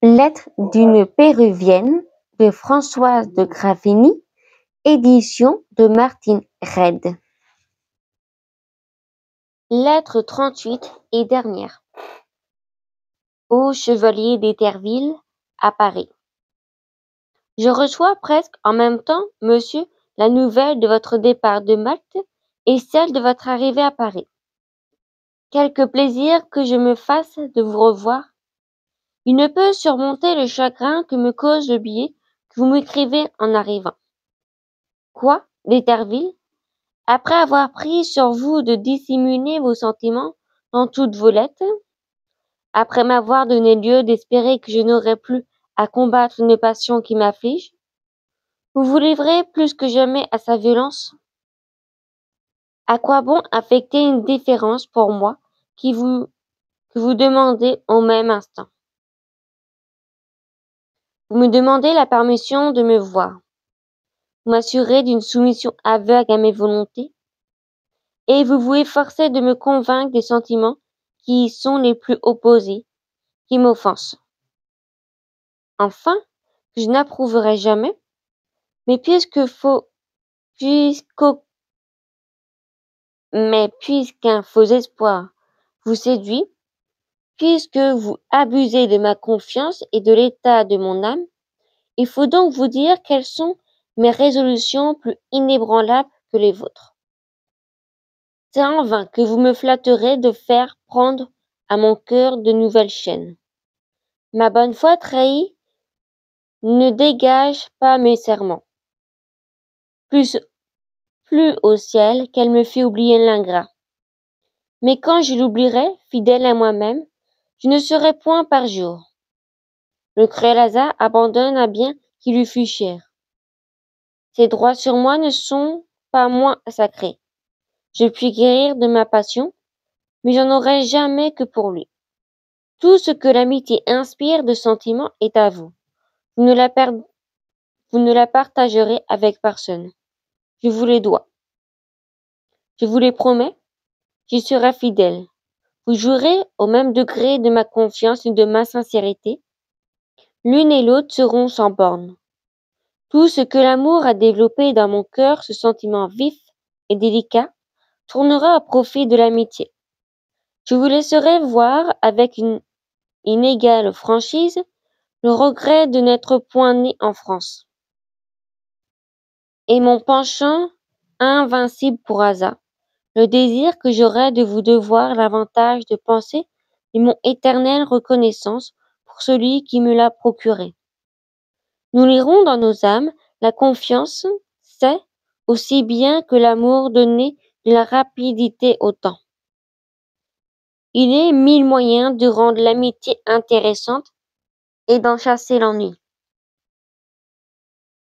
Lettre d'une Péruvienne de Françoise de Gravigny, édition de Martine Reid. Lettre 38 et dernière. Au chevalier d'Éterville, à Paris. Je reçois presque en même temps, monsieur, la nouvelle de votre départ de Malte et celle de votre arrivée à Paris. Quelque plaisir que je me fasse de vous revoir. Il ne peut surmonter le chagrin que me cause le billet que vous m'écrivez en arrivant. Quoi, d'Éterville? Après avoir pris sur vous de dissimuler vos sentiments dans toutes vos lettres, après m'avoir donné lieu d'espérer que je n'aurais plus à combattre une passion qui m'afflige, vous vous livrez plus que jamais à sa violence. À quoi bon affecter une déférence pour moi que vous demandez au même instant? Vous me demandez la permission de me voir, vous m'assurez d'une soumission aveugle à mes volontés, et vous vous efforcez de me convaincre des sentiments qui y sont les plus opposés, qui m'offensent. Enfin, que je n'approuverai jamais, mais puisqu'un faux espoir vous séduit, puisque vous abusez de ma confiance et de l'état de mon âme, il faut donc vous dire quelles sont mes résolutions plus inébranlables que les vôtres. C'est en vain que vous me flatterez de faire prendre à mon cœur de nouvelles chaînes. Ma bonne foi trahie ne dégage pas mes serments. Plus au ciel qu'elle me fit oublier l'ingrat. Mais quand je l'oublierai, fidèle à moi-même, je ne serai point par jour. Le cruel hasard abandonne un bien qui lui fut cher. Ses droits sur moi ne sont pas moins sacrés. Je puis guérir de ma passion, mais j'en aurai jamais que pour lui. Tout ce que l'amitié inspire de sentiment est à vous. Vous ne la partagerez avec personne. Je vous les dois. Je vous les promets, j'y serai fidèle. Vous jouirez au même degré de ma confiance et de ma sincérité. L'une et l'autre seront sans bornes. Tout ce que l'amour a développé dans mon cœur, ce sentiment vif et délicat, tournera à profit de l'amitié. Je vous laisserai voir avec une inégale franchise le regret de n'être point né en France. Et mon penchant invincible pour hasard, le désir que j'aurais de vous devoir l'avantage de penser et mon éternelle reconnaissance pour celui qui me l'a procuré. Nous lirons dans nos âmes la confiance, c'est, aussi bien que l'amour, donner de la rapidité au temps. Il est 1000 moyens de rendre l'amitié intéressante et d'en chasser l'ennui.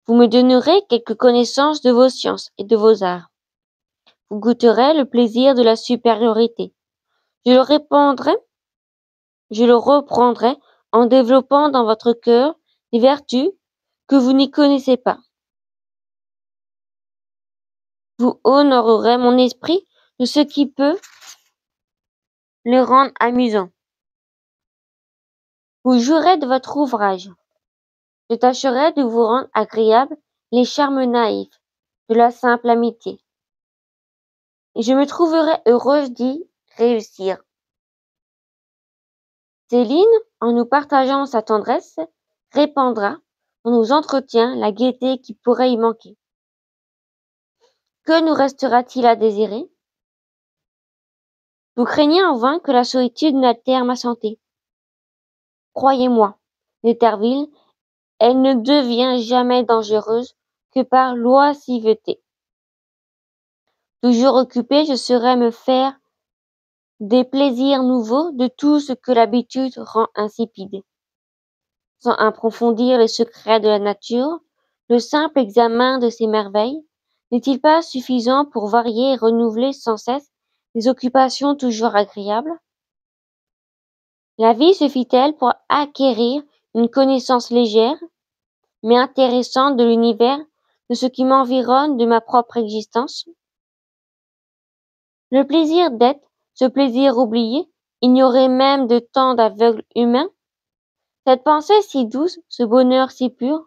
Vous me donnerez quelques connaissances de vos sciences et de vos arts. Vous goûterez le plaisir de la supériorité. Je le reprendrai en développant dans votre cœur des vertus que vous n'y connaissez pas. Vous honorerez mon esprit de ce qui peut le rendre amusant. Vous jouerez de votre ouvrage. Je tâcherai de vous rendre agréable les charmes naïfs de la simple amitié. Et je me trouverai heureuse d'y réussir. Céline, en nous partageant sa tendresse, répandra dans nos entretiens la gaieté qui pourrait y manquer. Que nous restera-t-il à désirer? Vous craignez en vain que la solitude n'altère ma santé. Croyez-moi, d'Éterville, elle ne devient jamais dangereuse que par l'oisiveté. Toujours occupée, je saurai me faire des plaisirs nouveaux de tout ce que l'habitude rend insipide. Sans approfondir les secrets de la nature, le simple examen de ses merveilles n'est-il pas suffisant pour varier et renouveler sans cesse des occupations toujours agréables? La vie suffit-elle pour acquérir une connaissance légère, mais intéressante de l'univers, de ce qui m'environne, de ma propre existence? Le plaisir d'être, ce plaisir oublié, ignoré même de tant d'aveugles humains, Cette pensée si douce, ce bonheur si pur,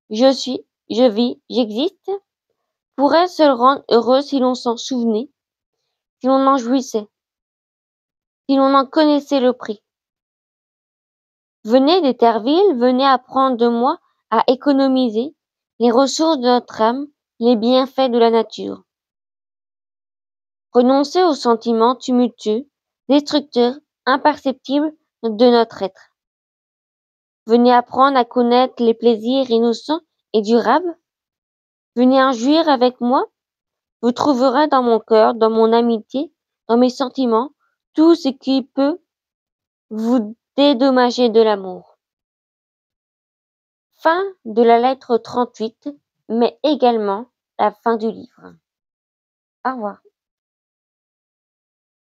je suis, je vis, j'existe, pourrait se rendre heureux si l'on s'en souvenait, si l'on en jouissait, si l'on en connaissait le prix. Venez d'Etherville, venez apprendre de moi à économiser les ressources de notre âme, les bienfaits de la nature. Renoncez aux sentiments tumultueux, destructeurs, imperceptibles de notre être. Venez apprendre à connaître les plaisirs innocents et durables. Venez en jouir avec moi. Vous trouverez dans mon cœur, dans mon amitié, dans mes sentiments, tout ce qui peut vous dédommager de l'amour. Fin de la lettre 38, mais également la fin du livre. Au revoir.